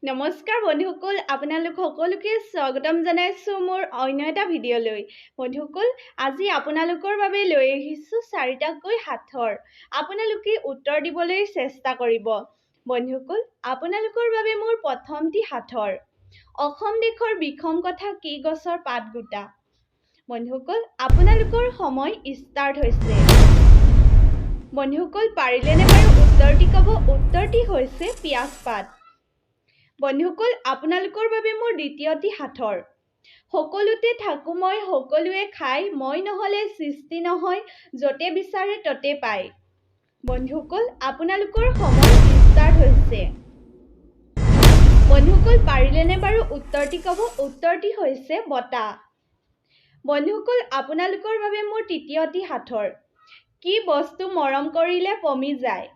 নমস্কাৰ বন্ধুসকল, আপোনালোক সকলোকে স্বাগতম জনাইছোঁ মোৰ অন্য এটা ভিডিঅ'লৈ। বন্ধুসকল, আজি আপোনালোকৰ বাবে লৈ আহিছোঁ 4টাকৈ সাঁথৰ। আপোনালোকে উত্তৰ দিবলৈ চেষ্টা কৰিব। বন্ধুসকল, আপোনালোকৰ বাবে মোৰ প্ৰথমটি সাঁথৰ। অসম দেশৰ বিষম কথা কি গছৰ পাত গোটা। বন্ধুসকল, আপোনালোকৰ সময় ষ্টাৰ্ট হৈছে। বন্ধুসকল, পাৰিলেনে বাৰু উত্তৰটি ক'ব? উত্তৰটি হৈছে পিয়াজ পাত। বন্ধুসকল, আপোনালোকৰ বাবে মোৰ দ্বিতীয়টি সাঁথৰ। সকলোতে থাকোঁ মই, সকলোৱে খাই, মই নহ'লে সৃষ্টি নহয়, য'তে বিচাৰে ত'তে পায়। বন্ধুসকল, আপোনালোকৰ সময় ষ্টাৰ্ট হৈছে। বন্ধুসকল, পাৰিলেনে বাৰু উত্তৰটি ক'ব? উত্তৰটি হৈছে বতাহ। বন্ধুসকল, আপোনালোকৰ বাবে মোৰ তৃতীয়টি সাঁথৰ। কি বস্তু মৰম কৰিলে পমি যায়।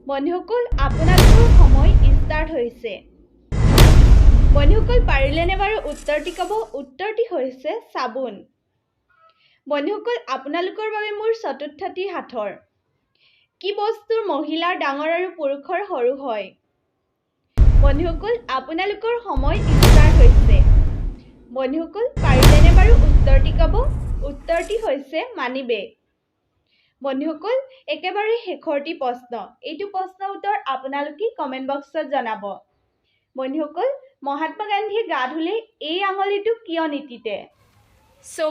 বন্ধুসকল, আপোনালোকৰ সময় ষ্টাৰ্ট হৈছে। বন্ধুসকল, পাৰিলেনে বাৰু উত্তৰটি ক'ব? উত্তৰটি হৈছে চাবোন। বন্ধুসকল, আপোনালোকৰ বাবে মোৰ চতুৰ্থটি সাঁথৰ। কি বস্তুৰ মহিলাৰ ডাঙৰ আৰু পুৰুষৰ সৰু হয়। বন্ধুসকল, আপোনালোকৰ সময় ষ্টাৰ্ট হৈছে। বন্ধুসকল, পাৰিলেনে বাৰু উত্তৰটি ক'ব? উত্তৰটি হৈছে মানি বেগ। বন্ধুসকল, একেবাৰে শেষৰটি প্ৰশ্ন। এইটো প্ৰশ্নৰ উত্তৰ আপোনালোকে কমেণ্ট বক্সত জনাব। বন্ধুসকল, মহাত্মা গান্ধীয়ে গা ধুলে এই আঙুলিটো কিয় নিতিতে?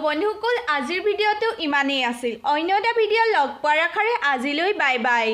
বন্ধুসকল, আজিৰ ভিডিঅ'টো ইমানেই আছিল। অন্য এটা ভিডিঅ' লগ পোৱাৰ আশাৰে আজিলৈ বাই বাই।